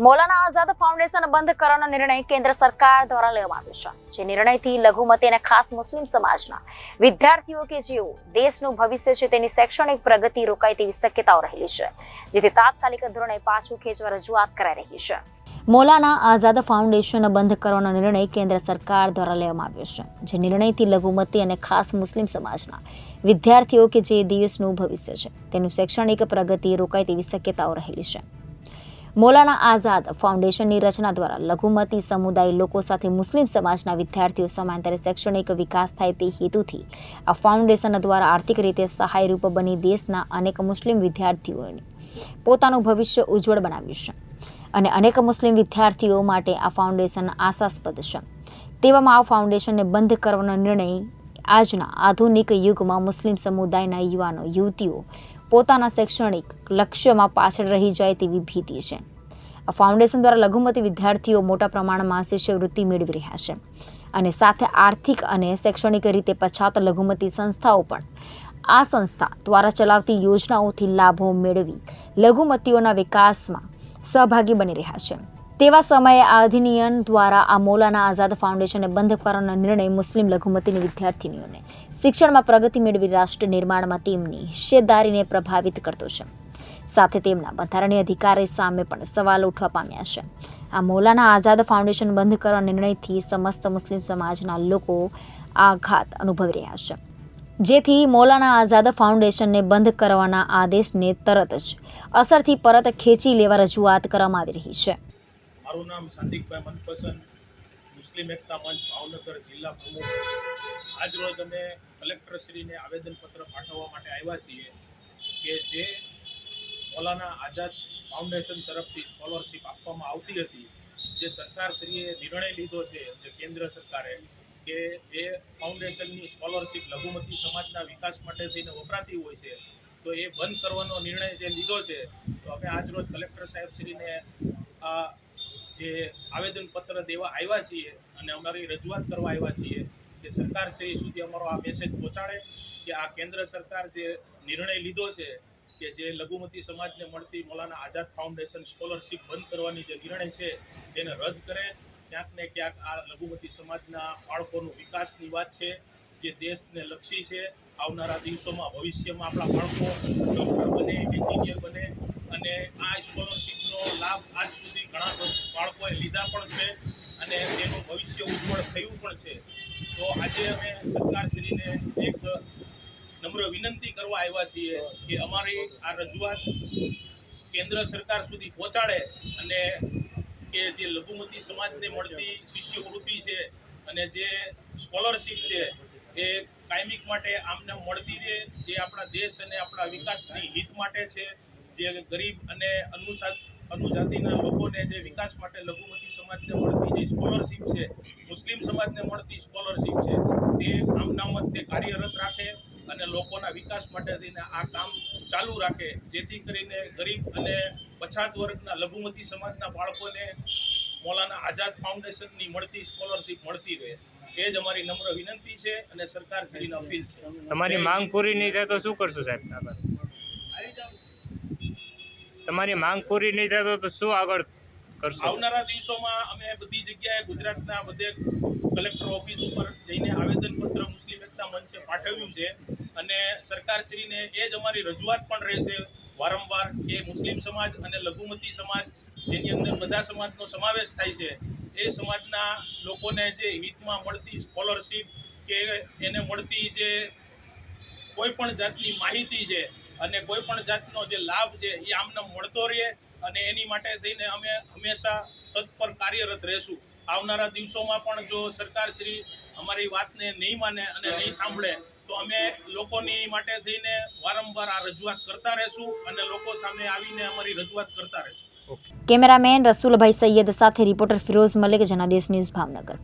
Maulana Azad foundation બંધ કરવાનો નિર્ણય કેન્દ્ર સરકાર દ્વારા લેવામાં આવ્યો છે, જે નિર્ણયથી લઘુમતી અને ખાસ મુસ્લિમ સમાજના વિદ્યાર્થીઓ કે જેઓ દેશનું ભવિષ્ય છે તેની શૈક્ષણિક પ્રગતિ રોકાય તેવી શક્યતાઓ રહેલી છે, જેથી તાત્કાલિક ધોરણે પાછું ખેંચવા રજૂઆત કરાઈ રહી છે। મૌલાના આઝાદ ફાઉન્ડેશન બંધ કરવાનો નિર્ણય કેન્દ્ર સરકાર દ્વારા લેવામાં આવ્યો છે, જે નિર્ણયથી લઘુમતી અને ખાસ મુસ્લિમ સમાજના વિદ્યાર્થીઓ કે જે દેશનું ભવિષ્ય છે તેનું શૈક્ષણિક પ્રગતિ રોકાય તેવી શક્યતાઓ રહેલી છે। મૌલાના આઝાદ ફાઉન્ડેશનની રચના દ્વારા લઘુમતી સમુદાય લોકો સાથે મુસ્લિમ સમાજના વિદ્યાર્થીઓ સમાંતરે શૈક્ષણિક વિકાસ થાય તે હેતુથી આ ફાઉન્ડેશન દ્વારા આર્થિક રીતે સહાયરૂપ બની દેશના અનેક મુસ્લિમ વિદ્યાર્થીઓને પોતાનું ભવિષ્ય ઉજ્જવળ બનાવ્યું છે અને અનેક મુસ્લિમ વિદ્યાર્થીઓ માટે આ ફાઉન્ડેશન આશાસ્પદ છે। તેવામાં આ ફાઉન્ડેશનને બંધ કરવાનો નિર્ણય આજના આધુનિક યુગમાં મુસ્લિમ સમુદાયના યુવાનો યુવતીઓ પોતાના શૈક્ષણિક લક્ષ્યમાં પાછળ રહી જાય તેવી ભીતિ છે। આ ફાઉન્ડેશન દ્વારા લઘુમતી વિદ્યાર્થીઓ મોટા પ્રમાણમાં શિષ્યવૃત્તિ મેળવી રહ્યા છે અને સાથે આર્થિક અને શૈક્ષણિક રીતે પછાત લઘુમતી સંસ્થાઓ પણ આ સંસ્થા દ્વારા ચલાવતી યોજનાઓથી લાભો મેળવી લઘુમતીઓના વિકાસમાં સહભાગી બની રહ્યા છે। તેવા સમયે આ અધિનિયમ દ્વારા આ મૌલાના આઝાદ ફાઉન્ડેશનને બંધ કરવાનો નિર્ણય મુસ્લિમ લઘુમતીની વિદ્યાર્થીનીઓને શિક્ષણમાં પ્રગતિ મેળવી રાષ્ટ્ર નિર્માણમાં તેમની હિસ્સેદારીને પ્રભાવિત કરતો છે, સાથે તેમના બંધારણીય અધિકારી સામે પણ સવાલો ઉઠવા પામ્યા છે। આ મૌલાના આઝાદ ફાઉન્ડેશન બંધ કરવાના નિર્ણયથી સમસ્ત મુસ્લિમ સમાજના લોકો આઘાત અનુભવી રહ્યા છે, જેથી મૌલાના આઝાદ ફાઉન્ડેશનને બંધ કરવાના આદેશને તરત જ અસરથી પરત ખેંચી લેવા રજૂઆત કરવામાં આવી રહી છે। મારું નામ સાદિકભાઈ મનપસંદ, મુસ્લિમ એકતા મંચ ભાવનગર જિલ્લા પ્રમુખ। આજરોજ અમે કલેક્ટરશ્રીને આવેદનપત્ર પાઠવવા માટે આવ્યા છીએ કે જે મૌલાના આઝાદ ફાઉન્ડેશન તરફથી સ્કોલરશિપ આપવામાં આવતી હતી, જે સરકારશ્રીએ નિર્ણય લીધો છે, જે કેન્દ્ર સરકારે, કે એ ફાઉન્ડેશનની સ્કોલરશિપ લઘુમતી સમાજના વિકાસ માટે થઈને વપરાતી હોય છે, તો એ બંધ કરવાનો નિર્ણય જે લીધો છે, તો અમે આજરોજ કલેક્ટર સાહેબશ્રીને જે આવેદનપત્ર દેવા આવ્યા છીએ અને અમારી રજૂઆત કરવા આવ્યા છીએ કે સરકારશ્રી સુધી અમારો આ મેસેજ પહોંચાડે કે આ કેન્દ્ર સરકાર જે નિર્ણય લીધો છે કે જે લઘુમતી સમાજને મળતી મૌલાના આઝાદ ફાઉન્ડેશન સ્કોલરશિપ બંધ કરવાની જે નિર્ણય છે તેને રદ કરે। ક્યાંક ને ક્યાંક આ લઘુમતી સમાજના બાળકોનું વિકાસની વાત છે, જે દેશને લક્ષી છે। આવનારા દિવસોમાં ભવિષ્યમાં આપણા બાળકો ડૉક્ટર બને, એન્જિનિયર બને અને આ સ્કોલરશિપનો લાભ આજ સુધી ઘણા બાળકોએ લીધા પણ છે અને તેનું ભવિષ્ય ઉજ્જવળ થયું પણ છે। તો આજે અમે સરકારશ્રીને એક નમ્ર વિનંતી કરવા આવ્યા છીએ કે અમારી આ રજૂઆત કેન્દ્ર સરકાર સુધી પહોંચાડે અને કે જે લઘુમતી સમાજને મળતી શિષ્યવૃત્તિ છે અને જે સ્કોલરશિપ છે એ કાયમિક માટે આમને મળતી રહે, જે આપણા દેશ અને આપણા વિકાસની હિત માટે છે, જે ગરીબ અને અનુજાતિના લોકોને જે વિકાસ માટે લઘુમતી સમાજને મળતી જે સ્કોલરશિપ છે, મુસ્લિમ સમાજને મળતી સ્કોલરશિપ છે, તે આમનામત તે કાર્યરત રાખે અને લોકોના વિકાસ માટે થઈને આ કામ ચાલુ રાખે, જેથી કરીને ગરીબ અને પછાત વર્ગના લઘુમતી સમાજના બાળકોને મૌલાના આઝાદ ફાઉન્ડેશનની મળતી સ્કોલરશિપ મળતી રહે। એ જ અમારી નમ્ર વિનંતી છે અને સરકારશ્રીને અપીલ છે। તમારી માંગ પૂરી નહીં થાય તો શું કરશો સાહેબ? તમારી માંગ પૂરી નહીં થાય તો શું આગળ કરશો? આવનારા દિવસોમાં અમે બધી જગ્યાએ ગુજરાતના બધે કલેક્ટર ઓફિસ ઉપર જઈને આવેદનપત્ર મુસ્લિમ એકતા મંચે પાઠવ્યું છે અને સરકારશ્રીને એ જ અમારી રજૂઆત પણ રહેશે વારંવાર કે મુસ્લિમ સમાજ અને લઘુમતી સમાજ, જેની અંદર બધા સમાજનો સમાવેશ થાય છે, એ સમાજના લોકોને જે હિતમાં મળતી સ્કોલરશિપ કે એને મળતી જે કોઈ પણ જાતની માહિતી છે અને કોઈ પણ જાતનો જે લાભ છે એ આમને મળતો રહે અને એની માટે થઈને અમે હંમેશા તત્પર કાર્યરત રહેશું। આવનારા દિવસોમાં પણ જો સરકારશ્રી અમારી વાતને નહીં માને અને નહીં સાંભળે તો અમે લોકોની માટે થઈને વારંવાર આ રજૂઆત કરતા રહેશું અને લોકો સામે આવીને અમારી રજૂઆત કરતા રહેશું। કેમેરામેન રસુલભાઈ સૈયદ સાથે રિપોર્ટર ફિરોઝ મલિક, જનાદેશ ન્યૂઝ, ભાવનગર।